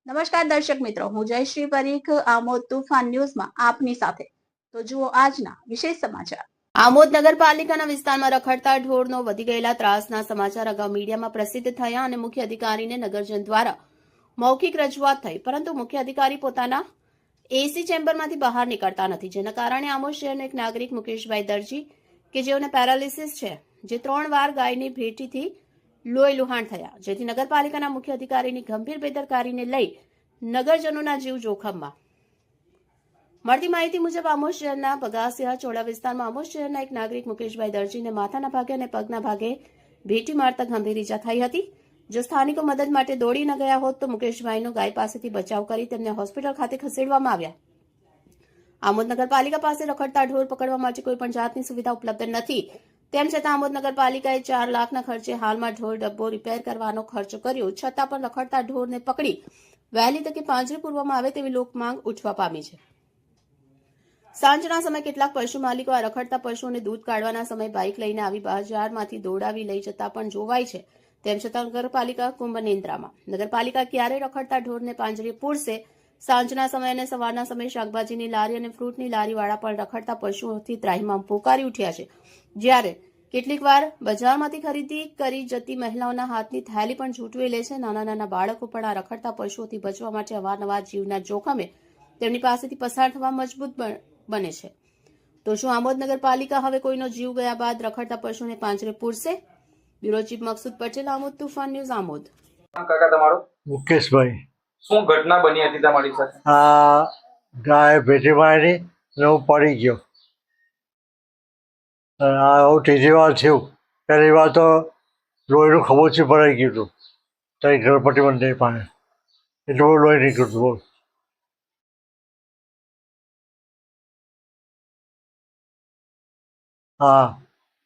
નમસ્કાર દર્શક મિત્રો, હું જયશ્રી પરીખ આમોદ તુફાન ન્યૂઝમાં આપની સાથે. તો જુઓ આજના વિશેષ સમાચાર. આમોદ નગરપાલિકાના વિસ્તારમાં રખડતા ઢોરનો વધી ગયેલા ત્રાસના સમાચાર અગાઉ મીડિયામાં પ્રસિદ્ધ થયા અને મુખ્ય અધિકારીને નગરજન દ્વારા મૌખિક રજૂઆત થઈ, પરંતુ મુખ્ય અધિકારી પોતાના એસી ચેમ્બરમાંથી બહાર નીકળતા નથી, જેના કારણે આમોદ શહેરનો એક નાગરિક મુકેશભાઈ દરજી કે જેઓને પેરાલિસિસ છે, જે 3 વાર ગાયની ભેટીથી લોહી લુહાણ થયા, જેથી નગરપાલિકાના મુખ્ય અધિકારીની ગંભીર બેદરકારીને લઈ નગરજનોના જીવ જોખમમાં. મળતી માહિતી મુજબ આમોદ શહેરના બગાસિયા ચોડા વિસ્તારમાં આમોદ શહેરના એક નાગરિક મુકેશભાઈ દરજીને માથાના ભાગે અને પગના ભાગે ભેટી મારતા ગંભીર ઈજા થઈ હતી. જો સ્થાનિકો મદદ માટે દોડી ન ગયા હોત તો મુકેશભાઈનો ગાય પાસેથી બચાવ કરી તેમને હોસ્પિટલ ખાતે ખસેડવામાં આવ્યા. આમોદ નગરપાલિકા પાસે રખડતા ઢોર પકડવા માટે કોઈ પણ જાતની સુવિધા ઉપલબ્ધ નથી. તેમ છતાં આમોદ નગરપાલિકાએ 4 લાખના ખર્ચે હાલમાં ઢોર ડબ્બો રિપેર કરવાનો ખર્ચ કર્યો, છતાં પણ રખડતા ઢોરને પકડી વહેલી તકે પાંજરે પૂરવામાં આવે તેવી લોકમાંગ ઉઠવા પામી છે. સાંજના સમયે કેટલાક પશુ માલિકો આ રખડતા પશુઓને દૂધ કાઢવાના સમયે બાઇક લઈને આવી બજારમાંથી દોડાવી લઈ જતા પણ જોવાય છે. તેમ છતાં નગરપાલિકા કુંભ નિંદ્રામાં. નગરપાલિકા ક્યારે રખડતા ઢોરને પાંજરે પૂરશે? સાંજના સમયે અને સવારના સમયે શાકભાજીની લારી અને ફ્રૂટની લારીવાળા પણ રખડતા પશુઓથી ત્રાહિમામ પોકારી ઉઠ્યા છે, જ્યારે કેટલીક વાર બજારમાંથી ખરીદી કરી જતી મહિલાઓના હાથની થેલી પણ ઝૂંટવી લે છે. નાના નાના બાળકો પણ આ રખડતા પશુઓથી બચવા માટે અવારનવાર જીવના જોખમે તેમની પાસેથી પસાર થવા મજબૂત બને છે. તો શું આમોદ નગરપાલિકા હવે કોઈનો જીવ ગયા બાદ રખડતા પશુને પાંજરે પૂરશે? Bureau chief Maksud Patel, Amod Tufan news, Amod. કાકા તમારો મુકેશભાઈ, શું ઘટના બની હતી તમારી સાથે? આ ગાય ભેટી મારી અને હું પડી ગયો. આ હું ત્રીજી વાર થયું. પહેલી વાર તો લોહીનું ખબોચી ભરાઈ ગયું હતું ત્યાં ગણપતિ મંદિર પાસે, એટલું બધું લોહી નીકળ્યું હતું. બોલ. હા,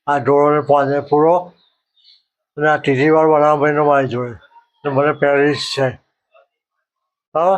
આ ઢોરોને પાંજરે પૂરો અને આ ત્રીજી વાર બનાવવાનો મારી જોડે. મને પેરાલિસ છે. હા,